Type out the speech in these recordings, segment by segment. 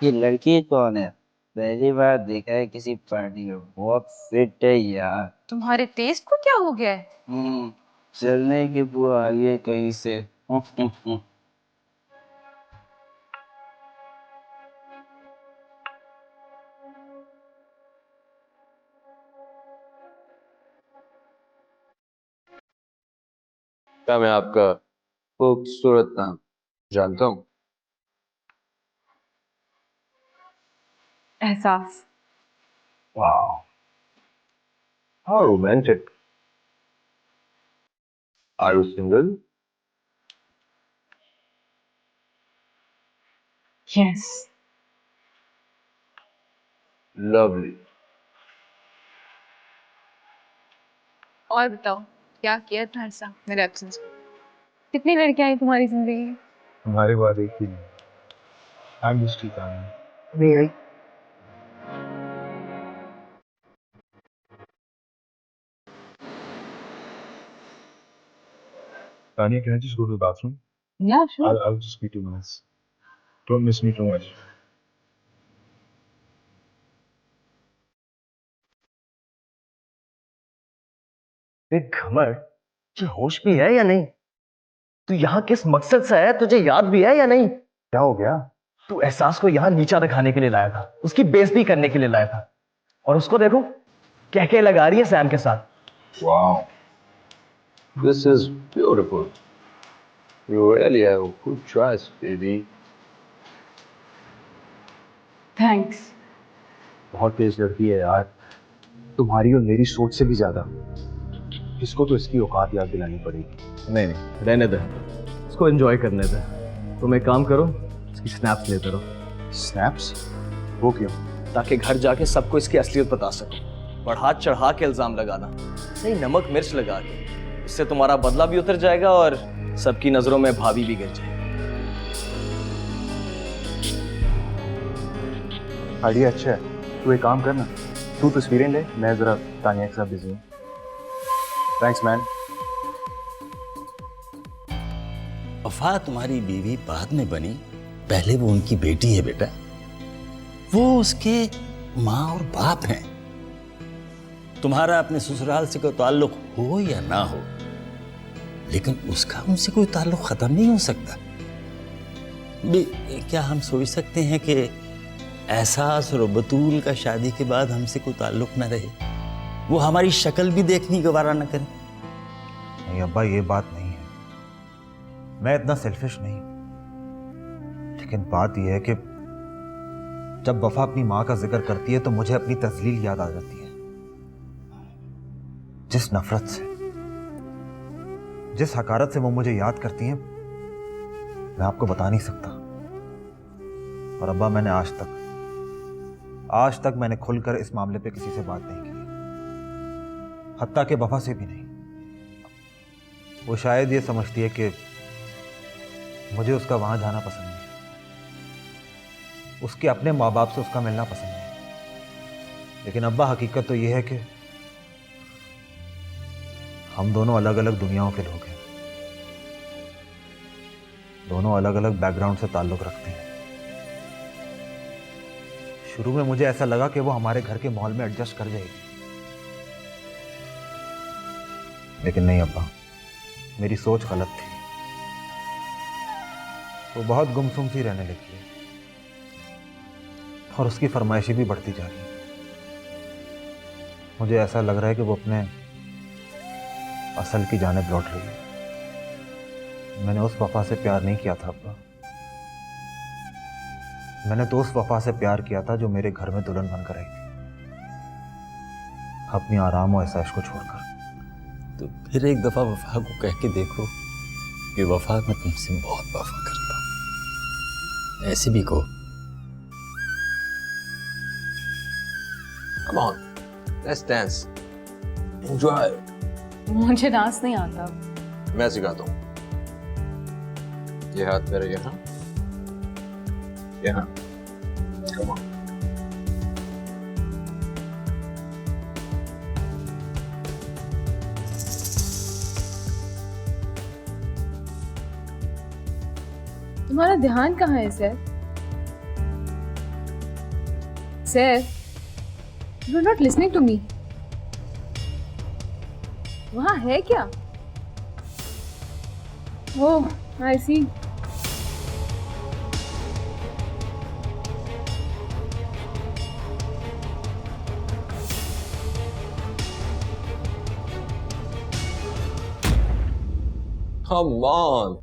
ये लड़की कौन है? पहली बार देखा है किसी पार्टी में। बहुत फिट है यार। तुम्हारे टेस्ट को क्या हो गया है? हम्म। चलने की बुआ आ गई है कहीं से। क्या मैं आपका खूबसूरत नाम जानता हूँ? एहसास। वाह, how romantic. Are you single? Yes. Lovely. और बताओ, क्या किया था ऐसा मेरे एब्सेंस में? कितनी लड़कियां आई तुम्हारी जिंदगी में? हमारी बात एक ही नहीं। आई एम जस्ट नहीं आई। Tanya, can I just go to the bathroom? या sure. I'll just be 2 minutes. Don't miss me too much. घमंड, तुझे होश भी है या नहीं? तू यहाँ किस मकसद से आया, तुझे याद भी है या नहीं? क्या हो गया? तू एहसास को यहाँ नीचा दिखाने के लिए लाया था, उसकी बेइज्जती करने के लिए लाया था, और उसको देखो कह के लगा रही है सैम के साथ। Wow, this is beautiful. You really have a good choice, baby. Thanks. बहुत तेज लड़की है यार, तुम्हारी और मेरी सोच से भी ज्यादा। इसको तो इसकी औकात याद दिलानी पड़ेगी। नहीं नहीं, रहने दे, उसको एंजॉय करने दे। तुम एक काम करो, इसकी स्नैप्स लेते रहो। स्नैप्स? वो क्यों? ताकि घर जाके सबको इसकी असलियत बता सको। बढ़ा चढ़ा के इल्जाम लगाना, सही नमक मिर्च लगा के। इससे तुम्हारा बदला भी उतर जाएगा और सबकी नजरों में भाभी भी गिर जाएगी। आइडिया अच्छा है। तू एक काम करना, तू तस्वीरें ले, मैं जरा तानिया के साथ बिजी हूँ। Thanks man. वफा तुम्हारी बीवी बाद में बनी, पहले वो उनकी बेटी है बेटा। वो उसके माँ और बाप हैं। तुम्हारा अपने ससुराल से कोई ताल्लुक हो या ना हो, लेकिन उसका उनसे कोई ताल्लुक खत्म नहीं हो सकता। क्या हम सोच सकते हैं कि एहसास और बतूल का शादी के बाद हमसे कोई ताल्लुक न रहे, वो हमारी शक्ल भी देखनी गवारा न करें? नहीं अब्बा, ये बात नहीं है। मैं इतना सेल्फिश नहीं, लेकिन बात यह है कि जब वफा अपनी माँ का जिक्र करती है तो मुझे अपनी तजलील याद आ जाती है। जिस नफरत से, जिस हकारत से वो मुझे याद करती हैं, मैं आपको बता नहीं सकता। और अब्बा, मैंने आज तक मैंने खुलकर इस मामले पे किसी से बात नहीं की, हत्ता के वफा से भी नहीं। वो शायद ये समझती है कि मुझे उसका वहां जाना पसंद नहीं, उसके अपने माँ बाप से उसका मिलना पसंद नहीं। लेकिन अब्बा, हकीकत तो ये है कि हम दोनों अलग अलग दुनियाओं के लोग हैं, दोनों अलग अलग बैकग्राउंड से ताल्लुक रखते हैं। शुरू में मुझे ऐसा लगा कि वो हमारे घर के माहौल में एडजस्ट कर जाएगी, लेकिन नहीं अब्बा, मेरी सोच गलत थी। वो बहुत गुमसुम सी रहने लगी है और उसकी फरमाइशी भी बढ़ती जा रही है। मुझे ऐसा लग रहा है कि वो अपने असल की जानिब लौट रही है। मैंने उस वफा से प्यार नहीं किया था अब्बा, मैंने तो उस वफा से प्यार किया था जो मेरे घर में दुल्हन बनकर आई थी, अपनी आराम और ऐश को छोड़कर। तो फिर एक दफा वफा को कह के देखो कि वफा, मैं तुमसे बहुत वफा करता हूं, ऐसे भी कहो। Come on, let's dance. Enjoy. मुझे डांस नहीं आता। मैं सिखाता हूँ। ये हाथ मेरे यहाँ, यहाँ। Come on. तुम्हारा ध्यान कहाँ है sir? Saif, you are not listening to me. वहाँ है क्या? Oh, I see. Come on.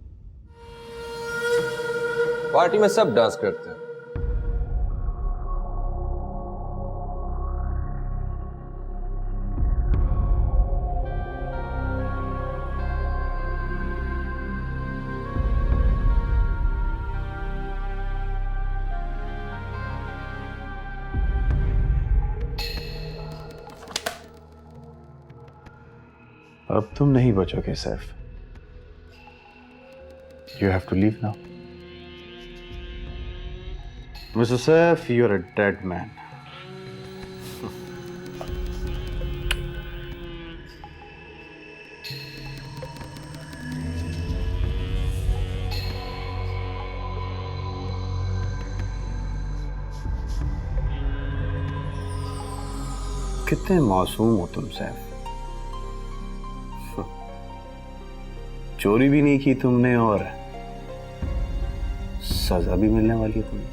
Party में सब डांस करते हैं। अब तुम नहीं बचोगे Saif. You have to leave now. Mr. Saif, you're a dead man. कितने मासूम हो तुम सैफ। चोरी भी नहीं की तुमने और सजा भी मिलने वाली है तुम्हें।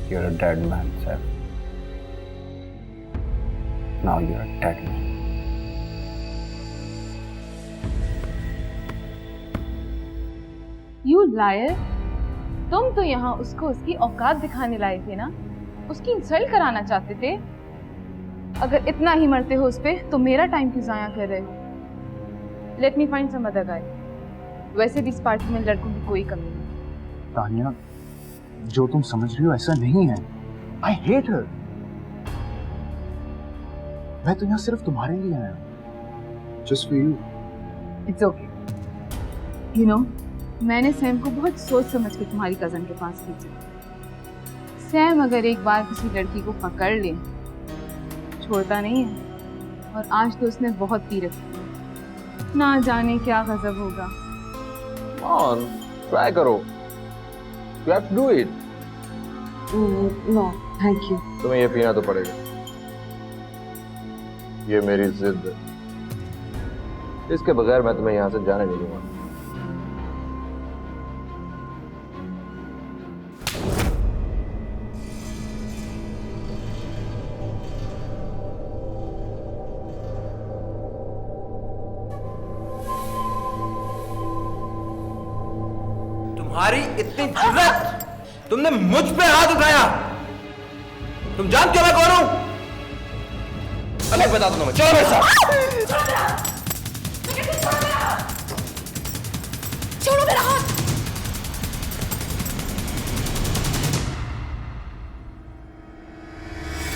You're a dead man, sir. Now you're a dead man. You liar! तुम तो यहाँ उसको उसकी औकात दिखाने लाए थे ना, उसकी इंसल्ट कराना चाहते थे। अगर इतना ही मरते हो उस पे, तो मेरा टाइम क्यों जाया कर रहे हो? Let me find some other guy. वैसे भी इस पार्टी में लड़कों की कोई कमी नहीं। तानिया, जो तुम समझ रही हो ऐसा नहीं है। I hate her. मैं तो यहाँ सिर्फ तुम्हारे लिए आया हूँ। Just for you. It's okay. You know, मैंने सैम को बहुत सोच समझ के तुम्हारी कजन के पास भेजा। सैम अगर एक बार किसी लड़की को पकड़ ले, छोड़ता नहीं है। और आज तो उसने बहुत पी रखी है, ना जाने क्या गजब होगा। On, try करो। You have to do it. No, thank you. तुम्हें ये पीना तो पड़ेगा। ये मेरी जिद है। इसके बगैर मैं तुम्हें यहाँ से जाने नहीं दूंगा। तुम्हारी इतनी जुर्रत, तुमने मुझ पे हाथ उठाया। तुम जानते हो मैं कौन हूं? अलग बता दो। चलो मेरे साथ। छोड़ो मेरा हाथ।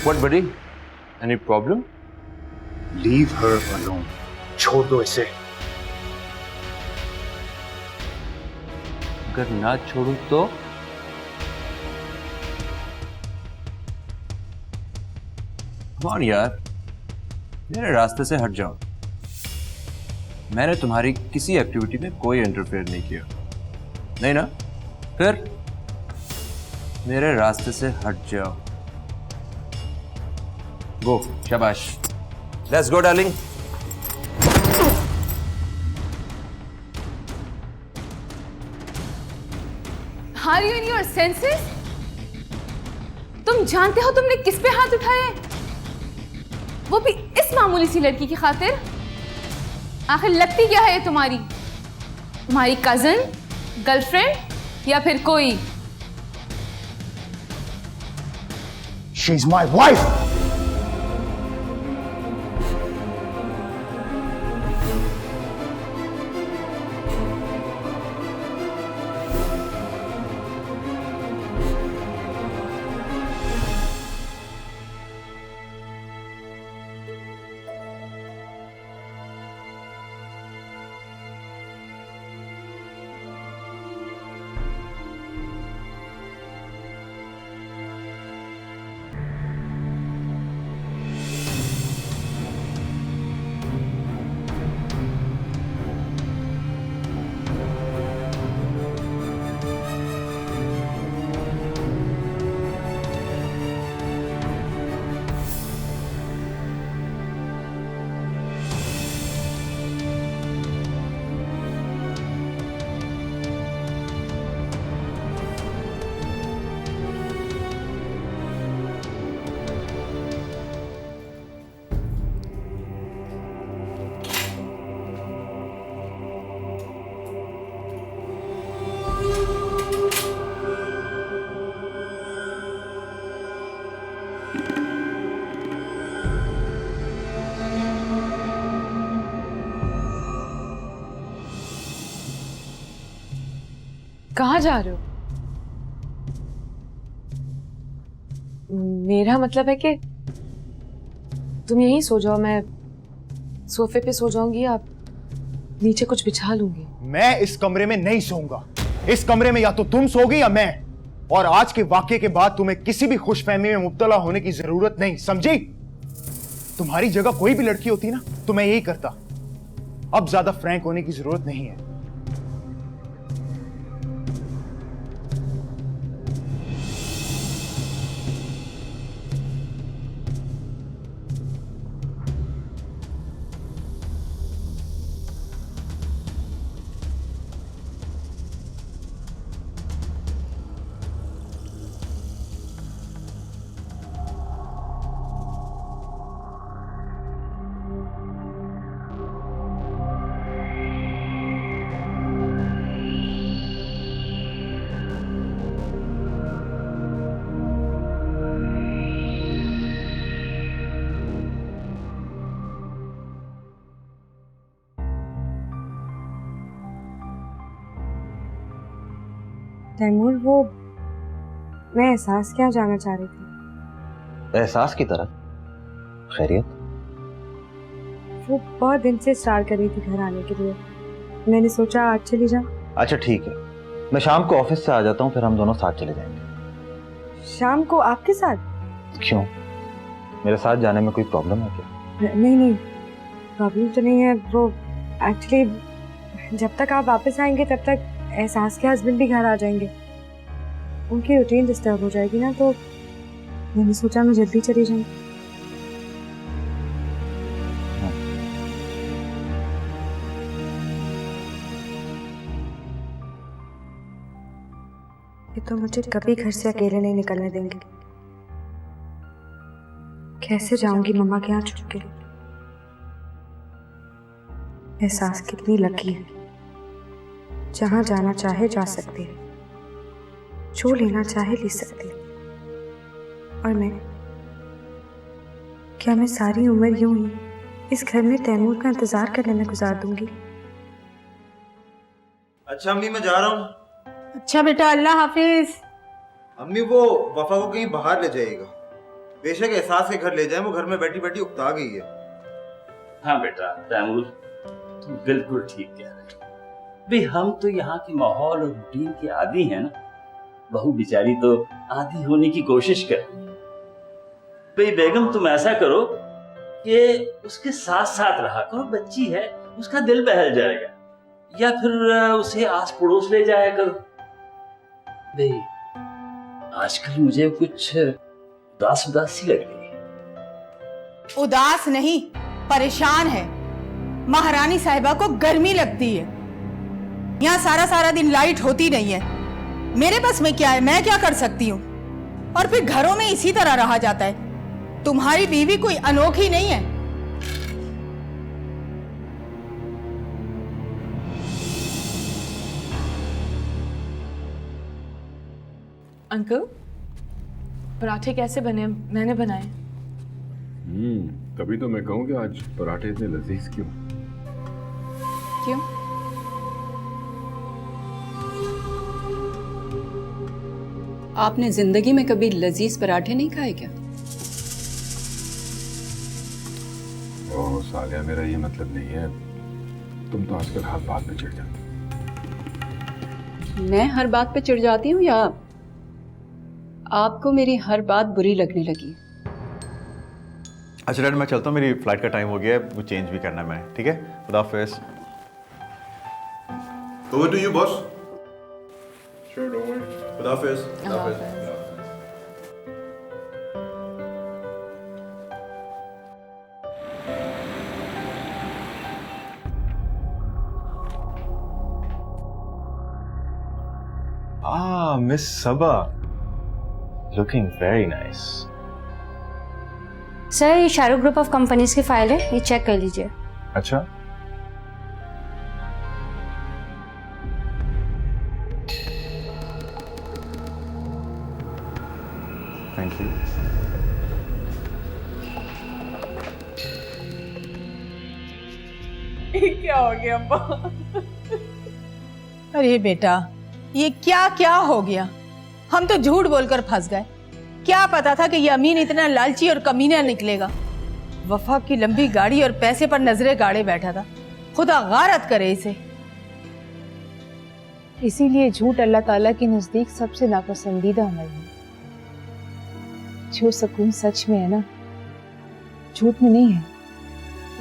What buddy? Any problem? Leave her alone. छोड़ दो इसे। अगर ना छोड़ू तो? कौन यार, मेरे रास्ते से हट जाओ। मैंने तुम्हारी किसी एक्टिविटी में कोई इंटरफेयर नहीं किया, नहीं ना? फिर मेरे रास्ते से हट जाओ। गो, शाबाश। Let's go darling. Are you in your senses? तुम जानते हो तुमने किस पे हाथ उठाया है? वो भी इस मामूली सी लड़की की खातिर। आखिर लगती क्या है ये तुम्हारी? तुम्हारी कजन, गर्लफ्रेंड या फिर कोई? She's my wife. कहाँ जा रहे हो? मेरा मतलब है कि तुम यहीं सो जाओ, मैं सोफे पे सो जाऊंगी, आप नीचे कुछ बिछा लूंगी। मैं इस कमरे में नहीं सोऊंगा। इस कमरे में या तो तुम सोगी या मैं। और आज के वाक्य के बाद तुम्हें किसी भी खुशफहमी में मुब्तला होने की जरूरत नहीं, समझी? तुम्हारी जगह कोई भी लड़की होती ना तो मैं यही करता। अब ज्यादा फ्रैंक होने की जरूरत नहीं है। तैमूर, वो मैं एहसास क्या जाना चाह रही थी। एहसास की तरफ? खैरियत? वो बहुत दिन से स्टार्ट कर रही थी घर आने के लिए, मैंने सोचा आज चली जाऊं। अच्छा ठीक है, मैं शाम को ऑफिस से आ जाता हूँ, फिर हम दोनों साथ चले जाएंगे। शाम को आपके साथ? क्यों, मेरे साथ जाने में कोई प्रॉब्लम है क्या? नहीं नहीं, प्रॉब्लम तो नहीं है। वो एक्चुअली जब तक आप वापस आएंगे तब तक एहसास के हस्बैंड भी घर आ जाएंगे, उनकी रूटीन डिस्टर्ब हो जाएगी ना, तो मैंने सोचा मैं जल्दी चली जाऊं। ये तो मुझे कभी घर से अकेले नहीं निकलने देंगे। कैसे जाऊंगी मम्मा के यहाँ छुप के? एहसास कितनी लकी है, जहां जाना चाहे जा सकती है, जो लेना चाहे ले सकती है। और मैं, क्या मैं सारी उम्र यूं ही इस घर में तैमूर का इंतजार करने में गुजार दूंगी? अच्छा अम्मी, मैं जा रहा हूँ। अच्छा बेटा, अल्लाह हाफिज। अम्मी, वो वफा को कहीं बाहर ले जाएगा, बेशक एहसास के घर ले जाए, वो घर में बैठी बैठी उकता गई है। हाँ बेटा तैमूर, तुम बिल्कुल ठीक कह रहे हो। भाई हम तो यहाँ के माहौल और रूटीन के आदी हैं ना, बहू बेचारी तो आदी होने की कोशिश कर रही है। भाई बेगम तुम ऐसा करो कि उसके साथ साथ रहा करो, बच्ची है, उसका दिल बहल जाएगा, या फिर उसे आस पड़ोस ले जाया करो। भाई आजकल मुझे कुछ उदास उदास सी लग रही है। उदास नहीं, परेशान है। महारानी साहिबा को गर्मी लगती है, यहाँ सारा सारा दिन लाइट होती नहीं है। मेरे बस में क्या है, मैं क्या कर सकती हूँ? और फिर घरों में इसी तरह रहा जाता है। तुम्हारी बीवी कोई अनोखी नहीं है। अंकल, पराठे कैसे बने? मैंने बनाए। तभी तो मैं कहूँ कि आज पराठे इतने लजीज क्यों? क्यों? आपने जिंदगी में कभी लजीज पराठे नहीं खाए क्या? ओह सालिया, मेरा ये मतलब नहीं है। तुम तो आजकल हर बात पे चिढ़ जाती। मैं हर बात पे चिढ़ जाती हूँ या आपको मेरी हर बात बुरी लगने लगी? अच्छा डैड, मैं चलता हूँ, मेरी फ्लाइट का टाइम हो गया है, वो चेंज भी करना है मैं। ठीक है, खुदा हाफिज़। Over to you boss. Sure, don't worry. खुदा हाफिज़। खुदा हाफिज़। Miss Saba, looking very nice. Sir, ये शाहरुख ग्रुप ऑफ कंपनीज की फाइल है, ये चेक कर लीजिए। अच्छा, थैंक यू। क्या हो गया अम्मा? अरे बेटा, ये क्या क्या हो गया? हम तो झूठ बोलकर फंस गए। क्या पता था कि ये अमीन इतना लालची और कमीना निकलेगा। वफा की लंबी गाड़ी और पैसे पर नजरें गाड़े बैठा था। खुदा गारत करे इसे। इसीलिए झूठ अल्लाह ताला के नजदीक सबसे नापसंदीदा अमल है। जो सुकून सच में है ना, झूठ में नहीं है।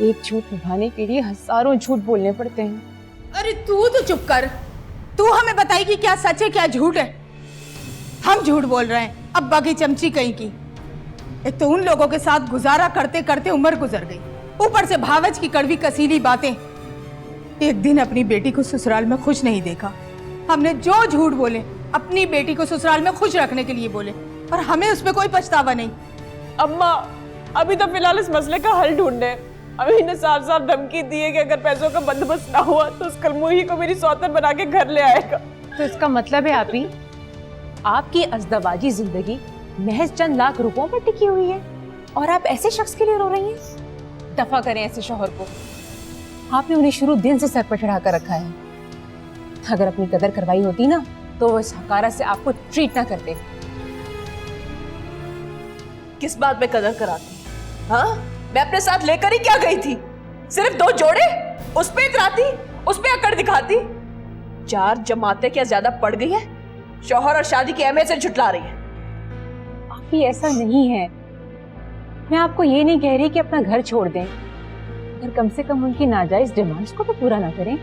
एक झूठ निभाने के लिए हजारों झूठ बोलने पड़ते हैं। अरे तू तो चुप कर। तू हमें बताएगी क्या सच है क्या झूठ है? हम झूठ बोल रहे हैं, अब्बा की चमची कहीं की। एक तो उन लोगों के साथ गुजारा करते करते उम्र गुजर गई, ऊपर से भावच की कड़वी कसीली बातें। एक दिन अपनी बेटी को ससुराल में खुश नहीं देखा। हमने जो झूठ बोले अपनी बेटी को ससुराल में खुश रखने के लिए बोले, और हमें उसमें कोई पछतावा नहीं। अम्मा, अभी तो फिलहाल इस मसले का हल ढूंढे। अभी ने साफ साफ धमकी दी है कि अगर पैसों का बंदोबस्त ना हुआ तो उस कलमुही को मेरी सौतन बना के घर ले आएगा। तो इसका मतलब है आपी, आपकी अज़दवाजी जिंदगी महज चंद लाख रुपयों पर टिकी हुई है और आप ऐसे शख्स के लिए रो रही हैं? दफा करें ऐसे शौहर को। आपने उन्हें शुरू दिन से सर पर चढ़ा कर रखा है। अगर अपनी कदर करवाई होती ना तो वो इस हकारा से आपको ट्रीट ना करते। किस बात पे कदर कराती? हाँ, मैं अपने साथ लेकर ही क्या गई थी? सिर्फ 2 जोड़े? उस पे इतराती, उस पे अकड़ दिखाती। 4 जमातें क्या ज्यादा पड़ गई है? शौहर और शादी की अहमियत से झुटला रही है। आपकी ऐसा नहीं है। मैं आपको ये नहीं कह रही कि अपना घर छोड़ दें, पर कम से कम उनकी नाजायज डिमांड्स को तो पूरा ना करें।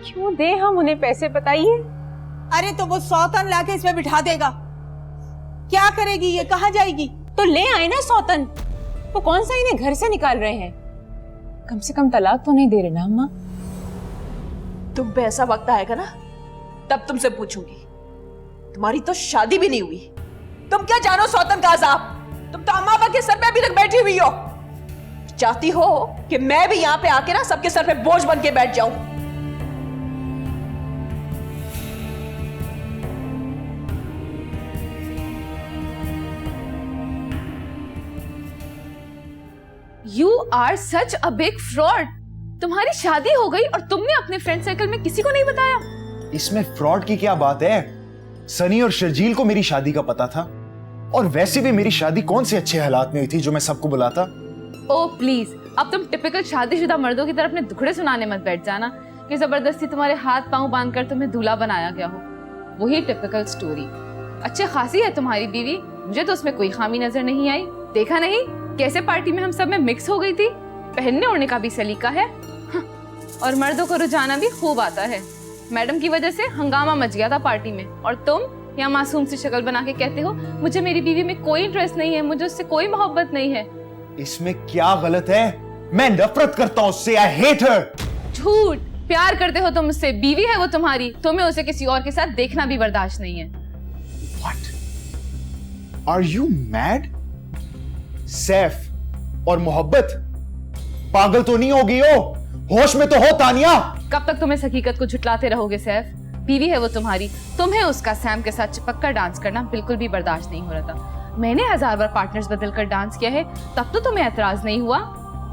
क्यों दें हम उन्हें पैसे, बताइए? अरे तो वो सौतन लाके इसमें बिठा देगा। क्या करेगी ये? कहाँ जाएगी? तो ले आए ना सौतन। वो कौन सा इन्हें घर से निकाल रहे हैं? कम से कम तलाक तो नहीं दे रहे ना अम्मा? तुम पे ऐसा वक्त आएगा ना, तब तुमसे पूछूंगी। तुम्हारी तो शादी भी नहीं हुई। तुम क्या जानो सौतन का अजाब? तुम तो अम्मा बाबा के सर पे अभी तक बैठी हुई हो। चाहती हो कि मैं भी यहाँ पे आके ना सबके सर पे बोझ बन के बैठ जाऊं। You are such a big fraud. तुम्हारी शादी हो गई और तुमने अपने फ्रेंड सर्कल में किसी को नहीं बताया। इसमें फ्रॉड की क्या बात है? सनी और शर्जील को मेरी शादी का पता था, और वैसे भी मेरी शादी कौन से अच्छे हालात में हुई थी जो मैं सबको बुलाता। ओह प्लीज, अब तुम टिपिकल शादीशुदा मर्दों की तरह अपने दुखड़े सुनाने मत बैठ जाना कि जबरदस्ती तुम्हारे हाथ पांव बांधकर तुम्हें दूल्हा बनाया गया हो। वही टिपिकल स्टोरी। अच्छे खासी है तुम्हारी बीवी, मुझे तो उसमें कोई खामी नजर नहीं आई। देखा नहीं कैसे पार्टी में हम सब में मिक्स हो गई थी? पहनने ओढ़ने का भी सलीका है। और मर्दों को रुझाना भी खूब आता है। मैडम की वजह से हंगामा मच गया था पार्टी में, और तुम यहाँ मासूम सी शक्ल बना के कहते हो मुझे मेरी बीवी में कोई इंटरेस्ट नहीं है, मुझे उससे कोई मोहब्बत नहीं है। इसमें क्या गलत है? मैं नफरत करता हूँ उससे। I hate her. झूठ। प्यार करते हो तुम उससे, बीवी है वो तुम्हारी, तुम्हें उसे किसी और के साथ देखना भी बर्दाश्त नहीं है। What? Are you mad? Saif और मोहब्बत, पागल तो नहीं होगी हो? होश में तो हो तानिया। कब तक तुम इस हकीकत को झुटलाते रहोगे सैफ? बीवी है वो तुम्हारी, तुम्हें उसका सैम के साथ चिपक कर डांस करना बिल्कुल भी बर्दाश्त नहीं हो रहा था। मैंने 1000 बार पार्टनर्स बदल कर डांस किया है, तब तो तुम्हें एतराज नहीं हुआ।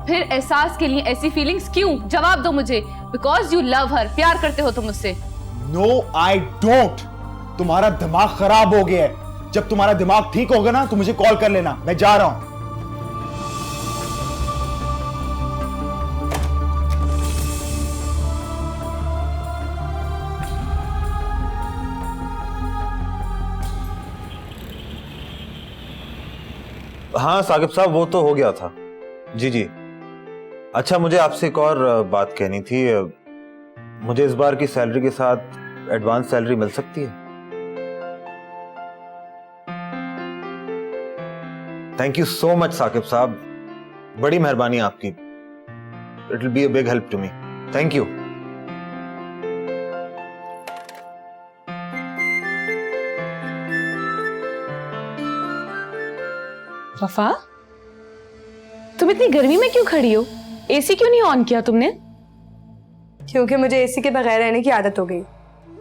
फिर एहसास के लिए ऐसी फीलिंग्स क्यों? जवाब दो मुझे। बिकॉज यू लव हर, प्यार करते हो तुम उससे। No I don't. तुम्हारा दिमाग खराब हो गया है। जब तुम्हारा दिमाग ठीक होगा ना तो मुझे कॉल कर लेना, मैं जा रहा हूं। हाँ साकिब साहब, वो तो हो गया था। जी जी। अच्छा, मुझे आपसे एक और बात कहनी थी। मुझे इस बार की सैलरी के साथ एडवांस सैलरी मिल सकती है? Thank you so much Saqib साहब, बड़ी मेहरबानी आपकी। It will be a big help to me. Thank you. Wafa, तुम इतनी गर्मी में क्यों खड़ी हो? एसी क्यों नहीं ऑन किया तुमने? क्योंकि मुझे एसी के बगैर रहने की आदत हो गई।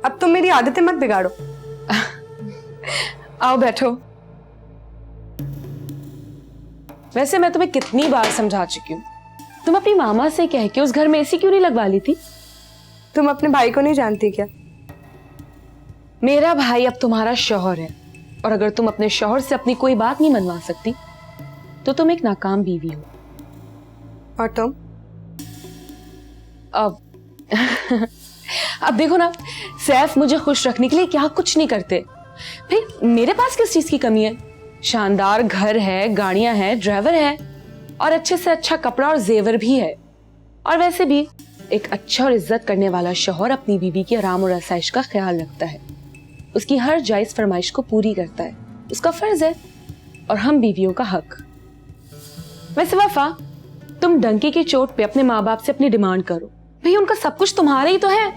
अब तुम मेरी आदतें मत बिगाड़ो। आओ बैठो। वैसे मैं तुम्हें कितनी बार समझा चुकी हूँ, तुम अपनी मामा से कह के उस घर में एसी क्यों नहीं लगवा ली थी? तुम अपने भाई को नहीं जानती क्या? मेरा भाई अब तुम्हारा शौहर है, और अगर तुम अपने शौहर से अपनी कोई बात नहीं मनवा सकती तो तुम एक नाकाम बीवी हो। और तुम? अब अब देखो ना, सैफ मुझे खुश रखने के लिए क्या कुछ नहीं करते। भाई मेरे पास किस चीज की कमी है? शानदार घर है, गाड़ियां हैं, ड्राइवर है, और अच्छे से अच्छा कपड़ा और जेवर भी है। और वैसे भी एक अच्छा और इज्जत करने वाला शौहर अपनी बीवी के आराम और आसाइश का ख्याल रखता है, उसकी हर जायज फरमाइश को पूरी करता है, उसका फर्ज है, और हम बीवियों का हक। वैसे वफा, तुम डंके की चोट पे अपने माँ बाप से अपनी डिमांड करो, भाई उनका सब कुछ तुम्हारा ही तो है।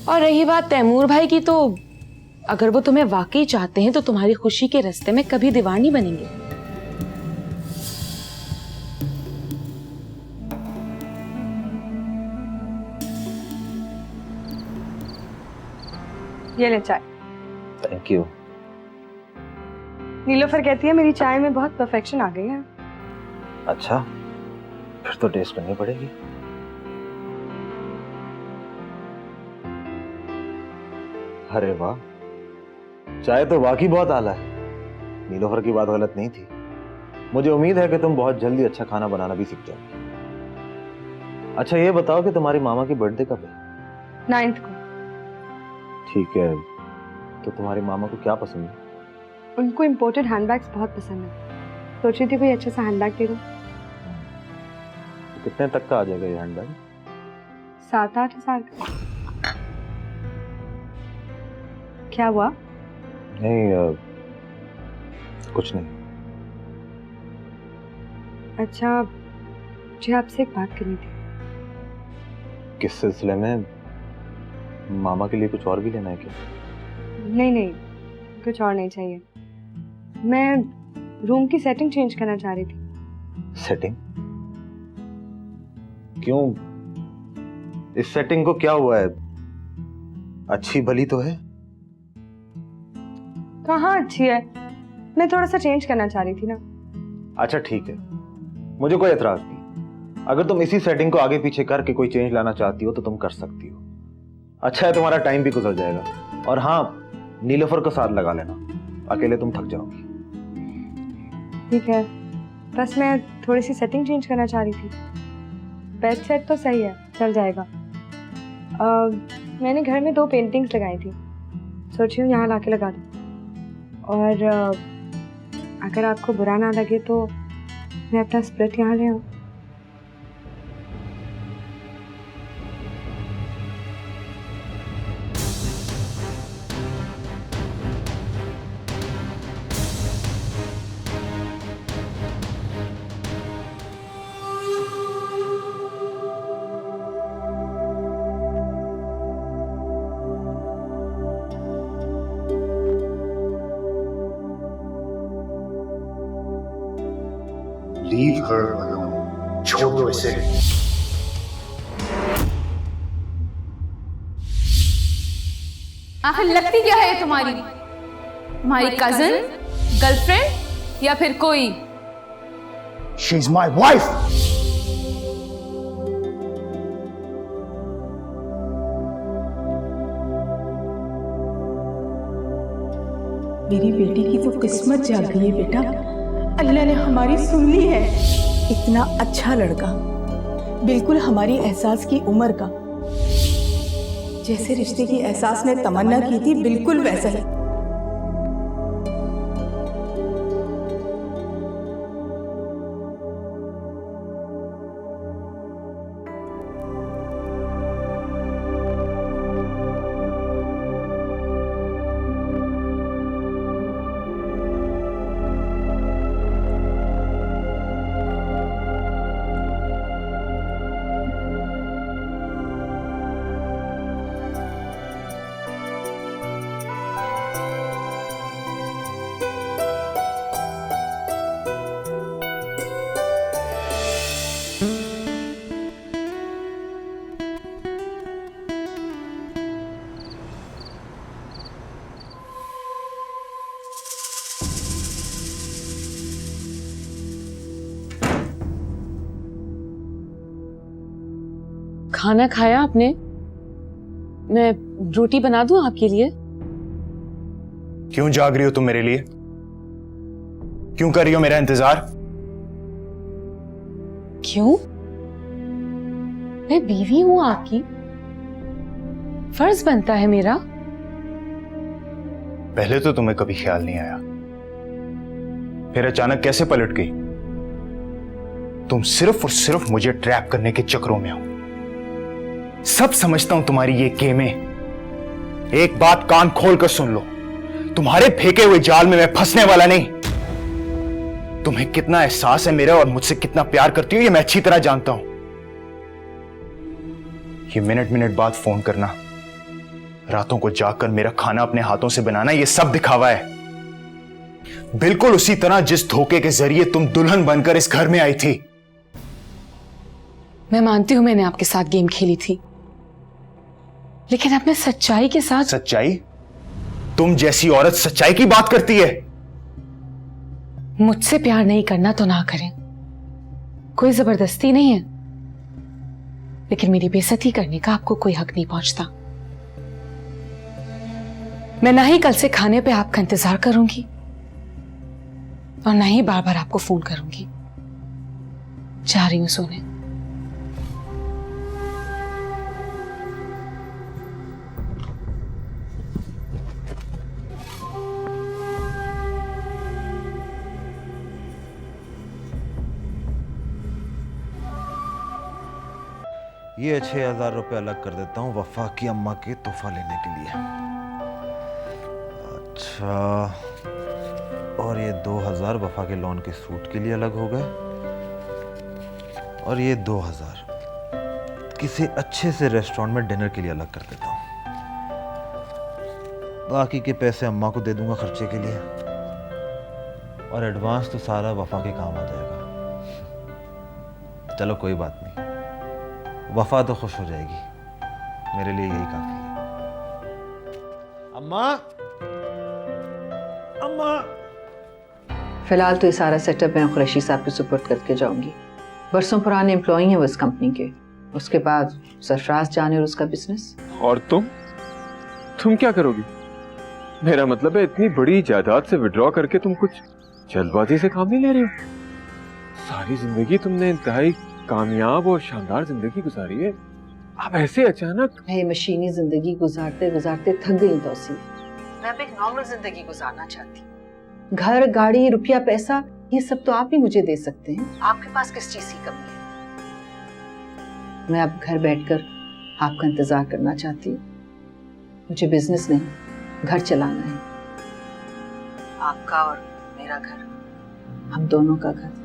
और रही बात तैमूर भाई की, तो अगर वो तुम्हें वाकई चाहते हैं तो तुम्हारी खुशी के रास्ते में कभी दीवार नहीं बनेंगे। ये ले चाय। Thank you. नीलोफर कहती है मेरी चाय में बहुत परफेक्शन आ गई है। अच्छा, फिर तो टेस्ट करनी पड़ेगी। अरे वाह, चाय तो वाकई बहुत आला है। नीलोफर की बात गलत नहीं थी। मुझे उम्मीद है कि तुम बहुत जल्दी अच्छा खाना बनाना भी सीख जाओगी। अच्छा ये बताओ कि तुम्हारी मामा की बर्थडे कब है? 9th को। ठीक है, तो तुम्हारी मामा को क्या पसंद है? उनको इम्पोर्टेड हैंडबैग्स बहुत पसंद है। सोच रही थी कोई अच्छा सा हैंडबैग दे दूं। तो कितने तक का आ जाएगा ये हैंडबैग? 7-8 हज़ार का। क्या हुआ? नहीं, कुछ नहीं। अच्छा, मुझे आपसे एक बात करनी थी। किस सिलसिले में? मामा के लिए कुछ और भी लेना है क्या? नहीं नहीं, कुछ और नहीं चाहिए। मैं रूम की सेटिंग चेंज करना चाह रही थी। सेटिंग? क्यों? इस सेटिंग को क्या हुआ है? अच्छी भली तो है। कहाँ अच्छी है? मैं थोड़ा सा चेंज करना चाह रही थी ना। अच्छा ठीक है, मुझे कोई एतराज नहीं। अगर तुम इसी सेटिंग को आगे पीछे करके कोई चेंज लाना चाहती हो तो तुम कर सकती हो। अच्छा है, तुम्हारा टाइम भी गुजर जाएगा। और हाँ, नीलोफर को साथ लगा लेना, अकेले तुम थक जाओगी। ठीक है, बस मैं थोड़ी सी सेटिंग चेंज करना चाह रही थी। बेड सेट तो सही है, चल जाएगा। मैंने घर में 2 पेंटिंग्स लगाई थी, सोच रही हूँ यहाँ लाके लगा दूँ। और अगर आपको बुरा ना लगे तो मैं अपना स्प्लिट यहाँ ले आऊँ। Leave her alone. छोड़ दो इसे। आखिर लगती क्या है तुम्हारी? तुम्हारी कजन, गर्लफ्रेंड, या फिर कोई? She's my wife. मेरी बेटी की तो किस्मत जाग गई है बेटा, अल्लाह ने हमारी सुन ली है। इतना अच्छा लड़का, बिल्कुल हमारी एहसास की उम्र का, जैसे रिश्ते की एहसास ने तमन्ना की थी बिल्कुल वैसा ही। खाना खाया आपने? मैं रोटी बना दूं आपके लिए? क्यों जाग रही हो तुम मेरे लिए? क्यों कर रही हो मेरा इंतजार? क्यों? मैं बीवी हूं आपकी, फर्ज बनता है मेरा। पहले तो तुम्हें कभी ख्याल नहीं आया, फिर अचानक कैसे पलट गई? तुम सिर्फ और सिर्फ मुझे ट्रैप करने के चक्रों में हो। सब समझता हूं तुम्हारी ये गेमें। एक बात कान खोल कर सुन लो, तुम्हारे फेंके हुए जाल में मैं फंसने वाला नहीं। तुम्हें कितना एहसास है मेरा और मुझसे कितना प्यार करती हो ये मैं अच्छी तरह जानता हूं। ये मिनट मिनट बाद फोन करना, रातों को जागकर मेरा खाना अपने हाथों से बनाना, ये सब दिखावा है। बिल्कुल उसी तरह जिस धोखे के जरिए तुम दुल्हन बनकर इस घर में आई थी। मैं मानती हूं मैंने आपके साथ गेम खेली थी, लेकिन अब मैं सच्चाई के साथ। सच्चाई? तुम जैसी औरत सच्चाई की बात करती है? मुझसे प्यार नहीं करना तो ना करें, कोई जबरदस्ती नहीं है, लेकिन मेरी बेइज्जती करने का आपको कोई हक नहीं पहुंचता। मैं ना ही कल से खाने पे आपका इंतजार करूंगी और ना ही बार बार आपको फोन करूंगी। जा रही हूं सोने। ये 6,000 रुपये अलग कर देता हूँ वफा की अम्मा के तोहफा लेने के लिए। अच्छा, और ये 2,000 वफा के लोन के सूट के लिए अलग हो गए, और ये 2,000 किसी अच्छे से रेस्टोरेंट में डिनर के लिए अलग कर देता हूँ। बाकी के पैसे अम्मा को दे दूंगा खर्चे के लिए, और एडवांस तो सारा वफा के काम आ जाएगा। चलो कोई बात नहीं, वफा तो खुश हो जाएगी, मेरे लिए यही काफी है। अम्मा, अम्मा। फिलहाल तो ये सारा सेटअप मैं कुरैशी साहब के सुपुर्द करके जाऊंगी। बरसों पुराने एम्प्लॉई हैं वो इस कंपनी के। उसके बाद सरफराज जाने और उसका बिजनेस। और तुम क्या करोगी? मेरा मतलब है इतनी बड़ी जायदाद से विड्रॉ करके तुम कुछ जल्दबाजी से काम नहीं ले रही हो? सारी जिंदगी तुमने इंतहाई कामयाब और शानदार जिंदगी गुजारी है, अब ऐसे अचानक? मैं ये मशीनी जिंदगी गुजारते गुजारते थक गई तौसीफ। मैं अब एक नॉर्मल जिंदगी गुजारना चाहती हूँ। घर, गाड़ी, रुपया, पैसा, ये सब तो आप ही मुझे दे सकते हैं। आपके पास किस चीज की कमी है? मैं अब घर बैठकर आपका इंतजार करना चाहती हूँ। मुझे बिजनेस नहीं, घर चलाना है। आपका और मेरा घर, हम दोनों का घर।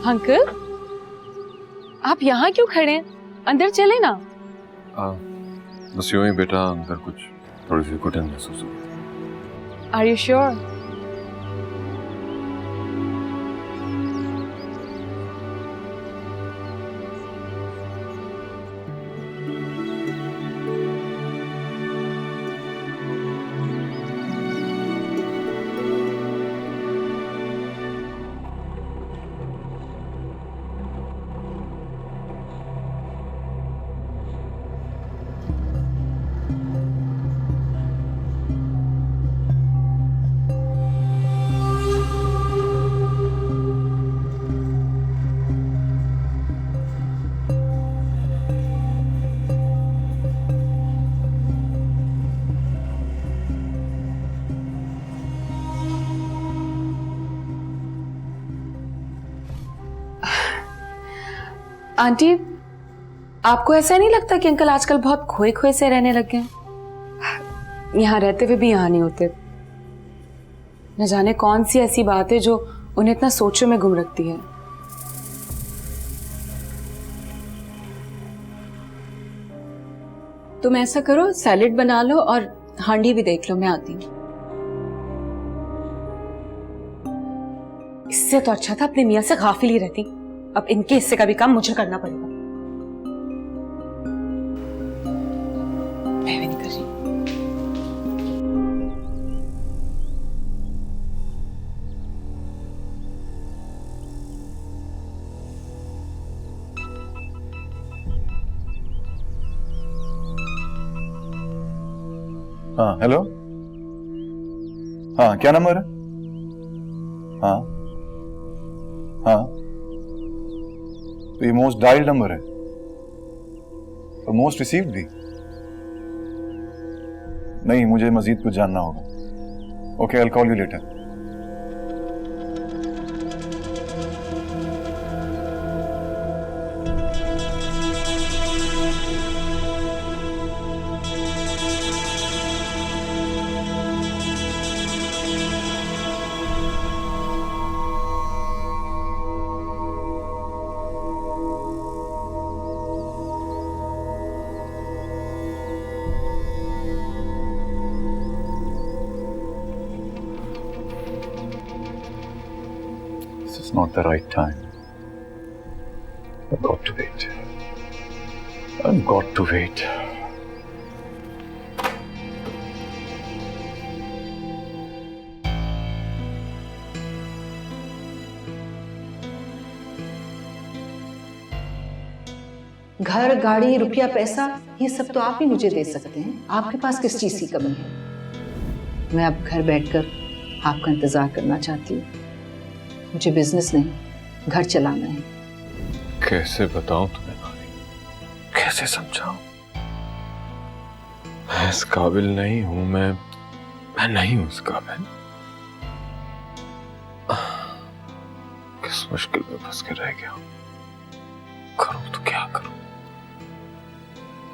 अंकल, आप यहाँ क्यों खड़े हैं? अंदर चले ना। बस यूं ही बेटा, अंदर कुछ थोड़ी सी घुटन महसूस हुई। Are you sure? आंटी, आपको ऐसा नहीं लगता कि अंकल आजकल बहुत खोए खोए से रहने लग गए? यहाँ रहते हुए भी यहाँ नहीं होते। न जाने कौन सी ऐसी बात है जो उन्हें इतना सोचों में गुम रखती है। तुम ऐसा करो, सैलेड बना लो और हांडी भी देख लो, मैं आती हूँ। इससे तो अच्छा था अपने मियाँ से गाफिल ही रहती। अब इनके हिस्से का भी काम मुझे करना पड़ेगा। मैं भी नहीं कर रही। हाँ हेलो, हाँ क्या नंबर है? हाँ हाँ, तो ये मोस्ट डायल्ड नंबर है और मोस्ट रिसीव्ड भी? नहीं, मुझे मजीद कुछ जानना होगा। Okay, I will call you later. It's not the right time. I've got to wait. I've got to wait. घर, गाड़ी, रुपया, पैसा, ये सब तो आप ही मुझे दे सकते हैं। आपके पास किस चीज की कमी है? मैं अब घर बैठकर आपका इंतजार करना चाहती हूँ। मुझे बिजनेस नहीं, घर चलाना है। कैसे बताऊं तुम्हें नानी, कैसे समझाऊं? मैं इस काबिल नहीं हूं, मैं नहीं हूं इस काबिल। किस मुश्किल में फंस के रह गया। करूं तो क्या करूं,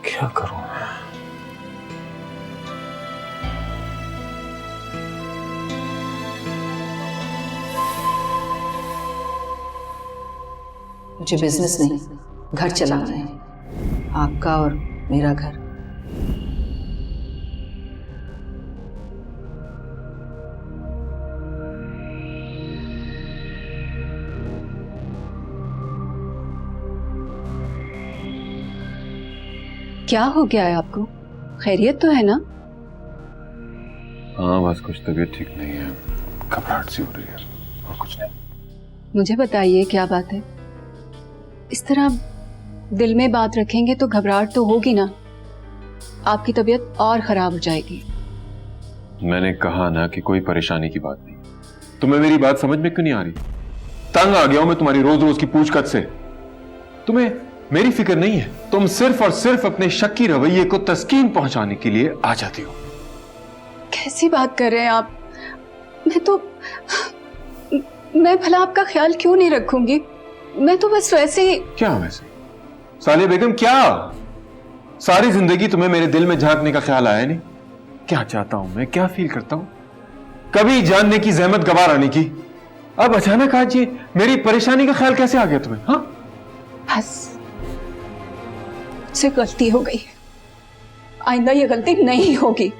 क्या करूं मैं? मुझे बिजनेस नहीं, घर चलाना है। आपका और मेरा घर। क्या हो गया है आपको? खैरियत तो है ना? हाँ, बस कुछ तबीयत ठीक नहीं है, घबराहट सी हो रही है, और कुछ नहीं। मुझे बताइए क्या बात है? इस तरह दिल में बात रखेंगे तो घबराहट तो होगी ना, आपकी तबीयत और खराब हो जाएगी। मैंने कहा ना कि कोई परेशानी की बात नहीं। तुम्हें मेरी बात समझ में क्यों नहीं आ रही? तंग आ गया हूं मैं तुम्हारी रोज रोज की पूछताछ से। तुम्हें मेरी फिक्र नहीं है, तुम सिर्फ और सिर्फ अपने शक्की रवैये को तस्कीन पहुंचाने के लिए आ जाती हो। कैसी बात कर रहे हैं आप? मैं भला आपका ख्याल क्यों नहीं रखूंगी? मैं तो बस वैसे ही। क्या वैसे? सालिया बेगम, क्या सारी जिंदगी तुम्हें मेरे दिल में झांकने का ख्याल आया नहीं? क्या चाहता हूं मैं, क्या फील करता हूं, कभी जानने की जहमत गवार आने की। अब अचानक आज ये मेरी परेशानी का ख्याल कैसे आ गया तुम्हें? हाँ, बस मुझसे गलती हो गई, आइंदा ये गलती नहीं होगी।